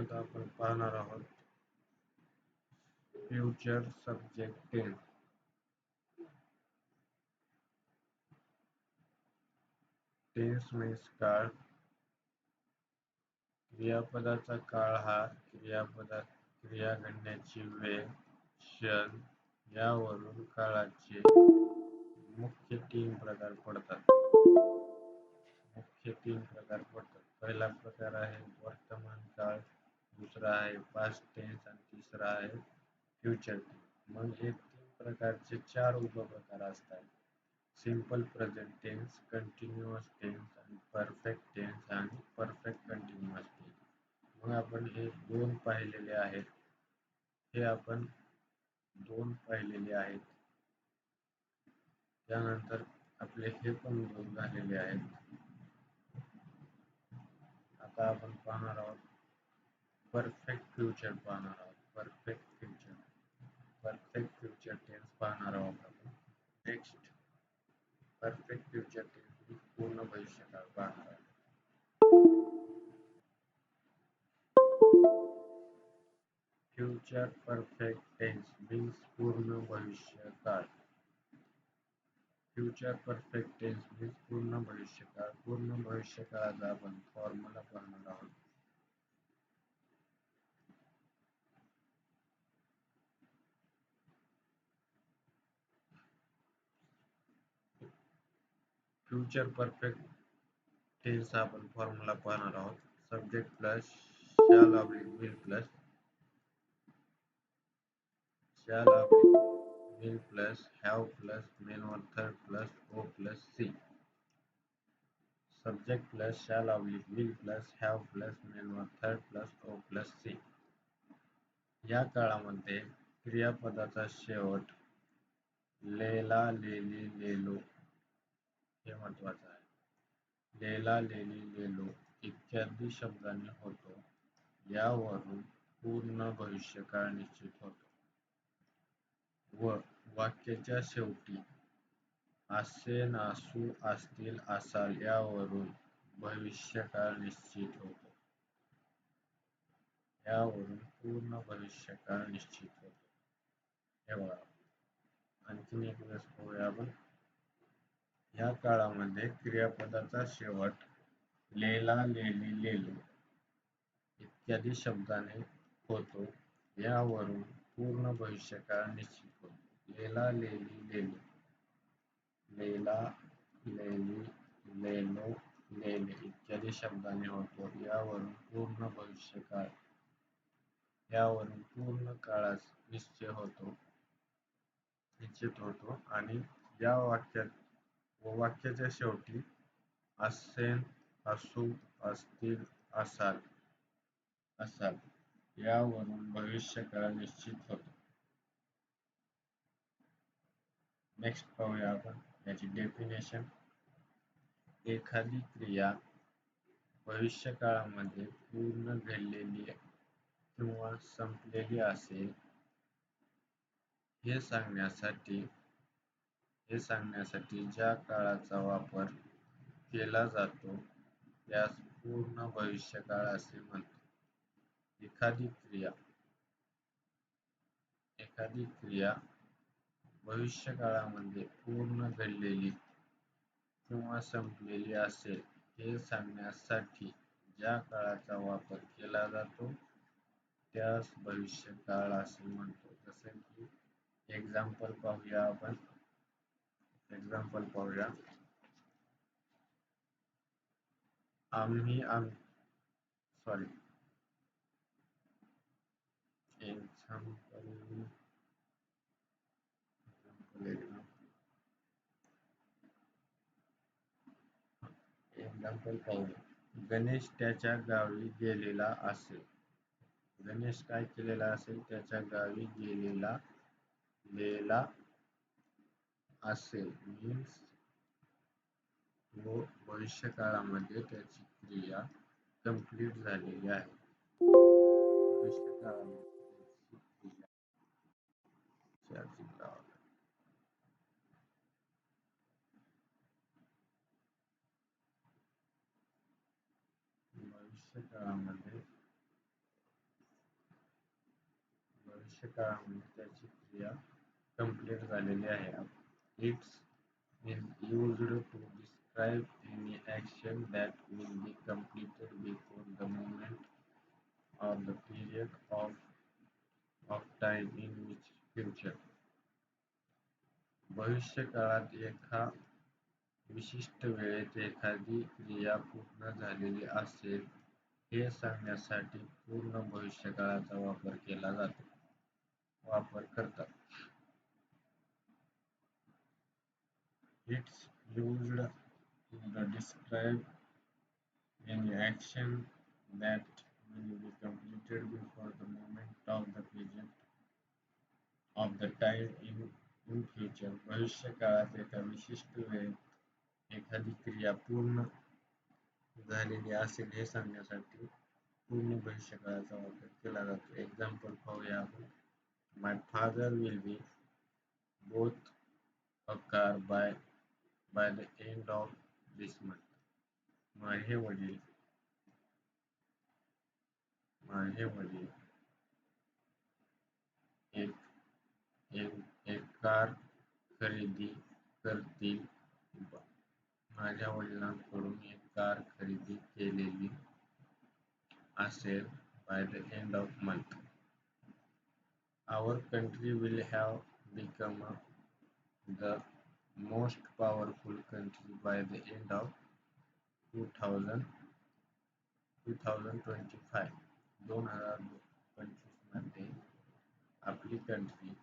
मग आपण पाहणार आहोत future subject tense. Tense means काळ. क्रियापदाचा काळ हा क्रिया घडण्याची वेळ, क्षण यावरून काळाचे मुख्य तीन प्रकार पडतात. पहिला प्रकार आहे वर्तमान काळ, दुसरा आहे पास्ट टेन्स आणि तिसरा आहे फ्युचर टेन्स. मग हे तीन प्रकारचे चार उपप्रकार असतात. Simple present tense, continuous tense आणि परफेक्ट टेन्स आणि परफेक्ट कंटिन्युअस टेन्स. मग आपण हे दोन पाहिलेले आहेत. त्यानंतर आपले हे पण दोन झालेले आहेत. आता आपण पाहणार आहोत परफेक्ट फ्युचर टेन्स पाहणार आहोत आपण. नेक्स्ट परफेक्ट फ्युचर टेन्स पूर्ण भविष्यकाळ पाहणार आहोत. फ्युचर परफेक्ट टेन्स मीन्स पूर्ण भविष्यकाळ. फ्युचर परफेक्ट टेन्स मीन्स पूर्ण भविष्यकाळ. पूर्ण भविष्यकाळाचा आपण फॉर्म्युला पाहणार आहोत. फ्युचर परफेक्ट टेन्स आपण फॉर्म्युला पाहणार आहोत. Subject plus shall oblique will plus have plus main verb third plus O plus C. Subject plus shall oblique will plus have plus main verb third plus O plus C. या काळामध्ये क्रियापदाचा शेवट लेला, लेली, लेलो हे महत्वाचं आहे. लेला, लेली, लेलो इत्यादी शब्दांनी होतो. यावरून पूर्ण भविष्यकाळ निश्चित होतो व वाक्याच्या शेवटी असेन, असू, असतील, असाल यावरून भविष्यकाळ निश्चित होतो. पूर्ण भविष्यकाळ निश्चित होतो. हे बघा, आणखीन एक वेळेस पाहूया आपण. या काळामध्ये क्रियापदाचा शेवट लेला, लेली, लेलो इत्यादी शब्दाने होतो. यावरून पूर्ण भविष्यकाळ निश्चित होतो. लेला, लेली, लेलो, लेला, लेली, लेलो, लेले इत्यादी शब्दाने होतो. यावरून पूर्ण काळास निश्चित होतो आणि या वाक्याच्या शेवटी असेन, असू, असतील, असाल यावरून भविष्यकाळ निश्चित होतो. नेक्स्ट पाहूया आपण याची डेफिनेशन. एखादी क्रिया भविष्यकाळामध्ये पूर्ण घडलेली किंवा संपलेली असेल हे सांगण्यासाठी ज्या काळाचा वापर केला जातो त्यास पूर्ण भविष्यकाळ असे म्हणतात. एखादी क्रिया भविष्यकाळामध्ये पूर्ण घडलेली किंवा संपलेली असेल हे सांगण्यासाठी ज्या काळाचा वापर केला जातो त्यास भविष्यकाळ असे म्हणतो. जसे की एक्झाम्पल पाहूया आपण. एक्झाम्पल पाहूया. गणेश त्याच्या गावी गेलेला असेल. गणेश काय केलेला असेल? त्याच्या गावी गेलेला असेल मीन्स व भविष्यकाळामध्ये त्याची क्रिया कंप्लीट झालेली आहे. भविष्यकाळामध्ये भविष्य काळामध्ये त्याची क्रिया कंप्लीट झालेली आहे. It's is used to describe any action that will be completed before the moment or the period of time in which future. भविष्य काळात एका विशिष्ट वेळेत एखादी क्रिया पूर्ण झालेली असेल हे सांगण्यासाठी पूर्ण भविष्यकाळाचा वापर करतात. It's used to describe any action that will be completed before the moment of the period of the time in future. भविष्य काळात एका विशिष्ट वेळेत एखादी क्रिया पूर्ण झालेली असेल हे सांगण्यासाठी पूर्ण भविष्यकाळाचा वापर केला जातो. एक्झाम्पल पाहूया आपण. My father will be bought a car by the end of this month. माझे वडील एक एक कार खरेदी करतील. माझ्या वडिलांकडून एक कार खरेदी केलेली असेल by the end of month. Our country will have become the most powerful country by the end of 2025. 2025 मध्ये आपली कंट्री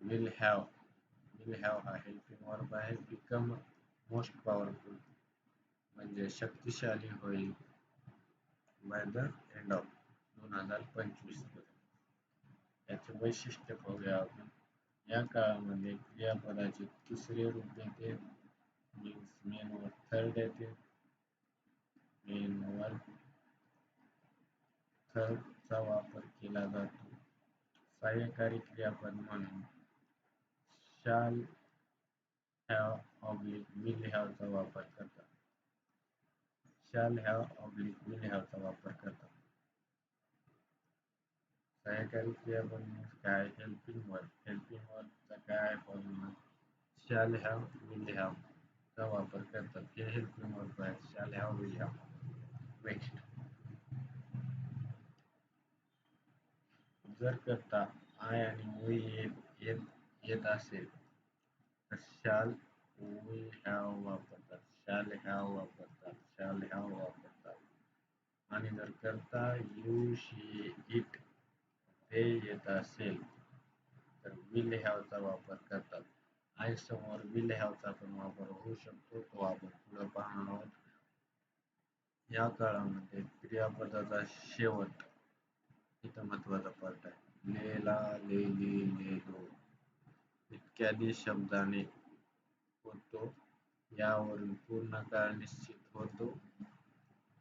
will have हा helping verb आहे. become most powerful म्हणजे शक्तिशाली होईल by the end of 2025. याचे वैशिष्ट्य पाहूया आपण. या काळामध्ये क्रियापदाचे तिसरे रूप येते, मीन्स मेन वर थर्ड येते. मेन वर थर्ड चा वापर केला जातो. सहाय्यकारी क्रियापद म्हणून shall have oblique will have चा वापर करतात. shall have oblique will have चा वापर करतात. सहाय्यकारी क्रियापद म्हणजे काय? हेल्पिंग वर्ब चा काय formula? shall have will have चा वापर करतात. हे हेल्पिंग वर्ब आहे. shall have will have. Next, जर करता आय आणि वी येत असेल तर shall we have वापरतात. आणि जर करता यू शी इट ते येत असेल तर will have चा वापर करतात. आय समोर will have चा पण वापर होऊ शकतो, तो आपण पुढे पाहणार आहोत. या काळामध्ये क्रियापदाचा शेवट इथं महत्वाचा पार्ट आहे. लेला, लेली, लेलो इत्यादी शब्दाने होतो. यावरून पूर्ण काळ निश्चित होतो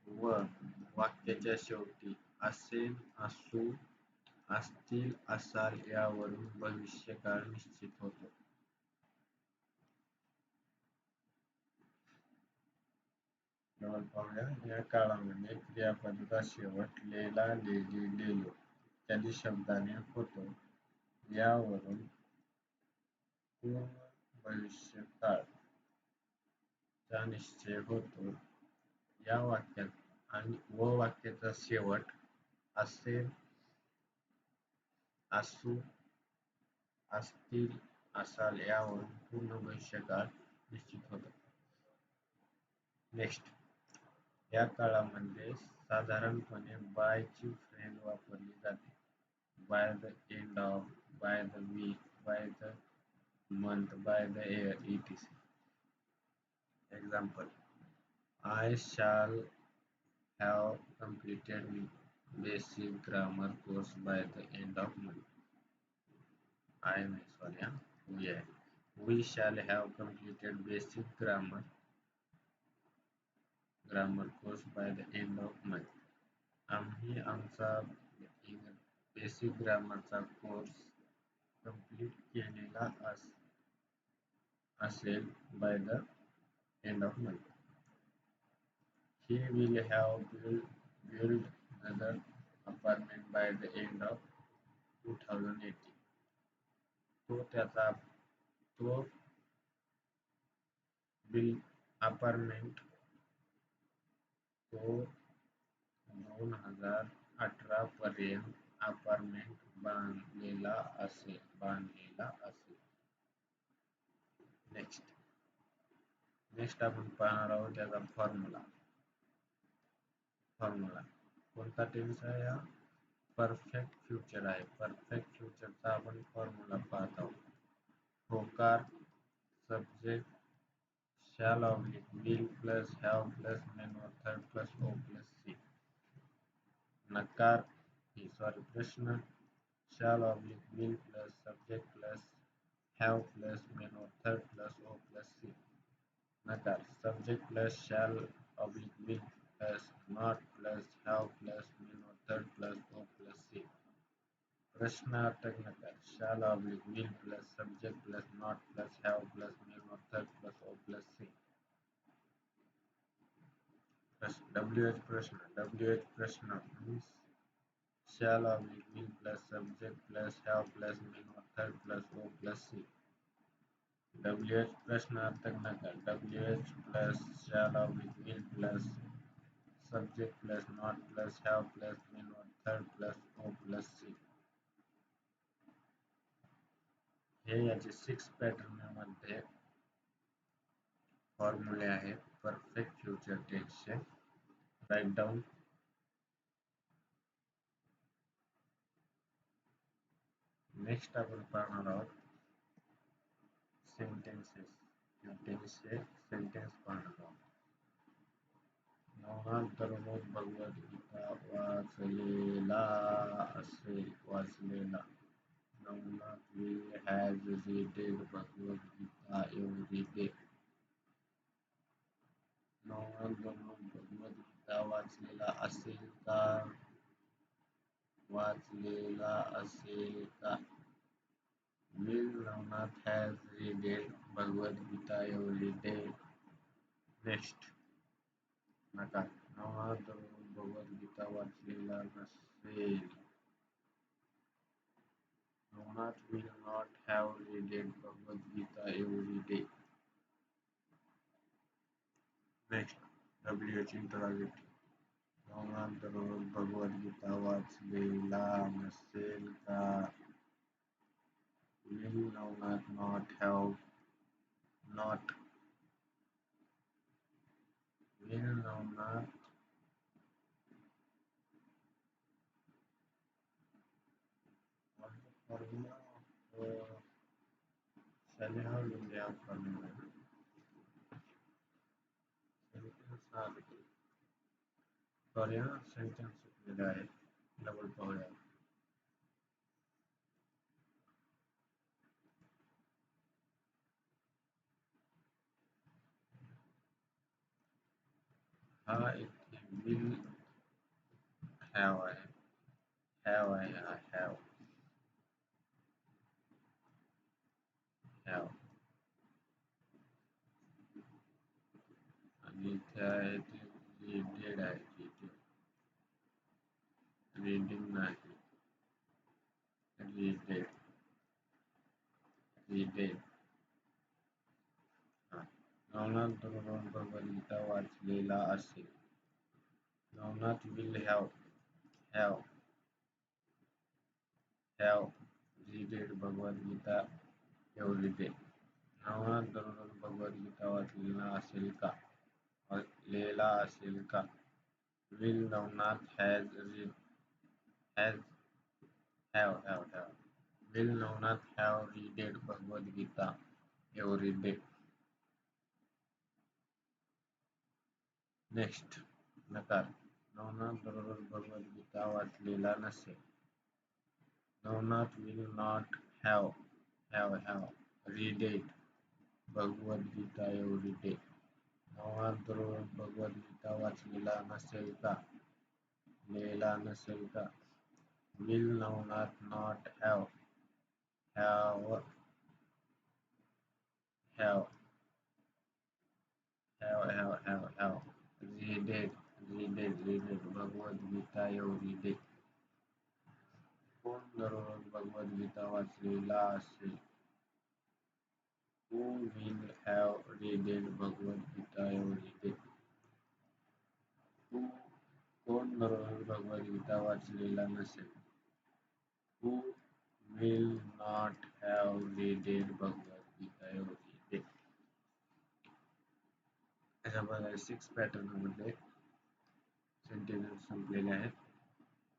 व वाक्याच्या शेवटी असेल, असू, असतील, असाल यावरून भविष्यकाळ निश्चित होतो. पाहूया. या काळामध्ये क्रियापदाचा शेवट लेला, लेली, लेलो इत्यादी शब्दाने होतो. यावरून पूर्ण भविष्यकाळ चा निश्चय होतो. या वाक्यात आणि वाक्याचा शेवट असेल, असू, असतील, असाल यावरून पूर्ण भविष्यकाळ निश्चित होतो. नेक्स्ट, या काळामध्ये साधारणपणे बाय ची फ्रेज वापरली जाते. By the end of, by the week, by the month, by the year, etc. Example, I shall have completed basic grammar course by the end of month. We shall have completed basic grammar course by the end of month. आम्ही आमचा basic ग्रामरचा course complete केलेला असेल by the end of month. He will have built another apartment by the end of 2018. तो त्याचा तो bill apartment तो 2018 पर्यंत apartment बांधलेला असेल. नेक्स्ट आपण पाहणार आहोत त्याचा फॉर्म्युला कोणता टेन्स आहे हा? परफेक्ट फ्युचर आहे. परफेक्ट फ्युचरचा आपण फॉर्म्युला पाहत आहोत. होकार subject shall oblique will plus have plus main or third plus o plus c. नकार प्रश्न shall oblique will plus subject plus have plus main or third plus o plus c. नकार subject plus shall oblique will plus not plus have plus main or third plus o plus c. प्रश्नार्थक नकार shall oblique will plus subject plus not plus have plus main or third plus o plus c. WH प्रश्न means shall oblique will plus subject plus have plus main or third plus o plus c. WH प्रश्नार्थक नकार WH plus shall oblique will plus subject plus not plus have plus main or third plus o plus c. हे याचे 6 pattern मध्ये फॉर्म्युले आहेत perfect future टेन्सचे. Write down. Next आपण पाहणार आहोत सेंटेन्सेस. टेन्सचे सेंटेन्स पाहणार आहोत. नवनाथ दररोज भगवद्गीता वाचलेला. Navnath will has read Bhagavad Gita every day. Navnath दररोज भगवद्गीता वाचलेला असेल का? Will Navnath has read Bhagavad Gita every day. Next नकार नवनाथ दररोज भगवद्गीता वाचलेला नसेल. Navnath will not have read Bhagavad Gita every day. Next WH इंटरॉगेटिव्ह. Navnath दररोज भगवद्गीता वाचलेला नसेल का? Will Navnath not have not will Navnath what the formula of shall have will have formula sentence चुकलेला आहे. डबल पाहूया. हा इथे will have आहे. have आणि इथे आहे ते readed आहे. रीडिंग नाही. readed. नवनाथ दररोज भगवद्गीता वाचलेला असेल. Navnath will have read Bhagavad Gita every day. Navnath दररोज भगवद्गीता वाचलेला असेल का? Will Navnath has Will Navnath have read Bhagavad Gita every day? Next नकार नवनाथ दररोज भगवद्गीता वाचलेला नसेल. Navnath will not have read Bhagavad Gita every day. Navnath दररोज भगवद्गीता वाचलेला नसेल का? Will Navnath not have read Bhagavad Gita every day. कोण दररोज भगवद्गीता वाचलेला असेल? Who will have read Bhagavad Gita every day? कोण दररोज भगवद्गीता वाचलेला नसेल? Who will not have read Bhagavad Gita every day? अशा प्रकारे 6 पॅटर्न मध्ये सेंटेन्स संपलेले आहेत.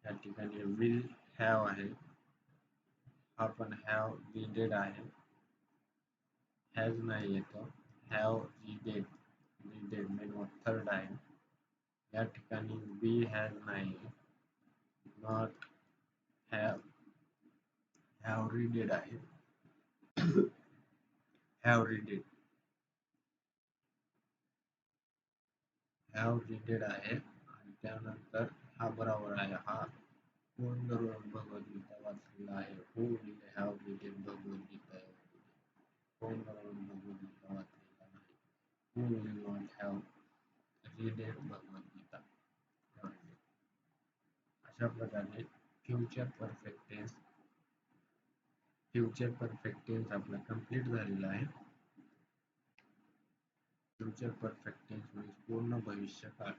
या ठिकाणी will have आहे, हा पण have readed आहे, has नाही येतो, have readed मेन थर्ड आहे. या ठिकाणी be has नाही, not have readed आहे, have readed आहे आणि त्यानंतर हा बरोबर आहे. हा कोण दररोज भगवद्गीता वाचलेला आहे? Who will have read Bhagavad Gita every day? कोण दररोज भगवद्गीता वाचलेला नाही? Who will not have read Bhagavad Gita every day? अशा प्रकारे फ्युचर परफेक्ट टेन्स आपला कंप्लीट झालेला आहे. फ्युचर परफेक्ट टेन्स म्हणजे पूर्ण भविष्यकाळ.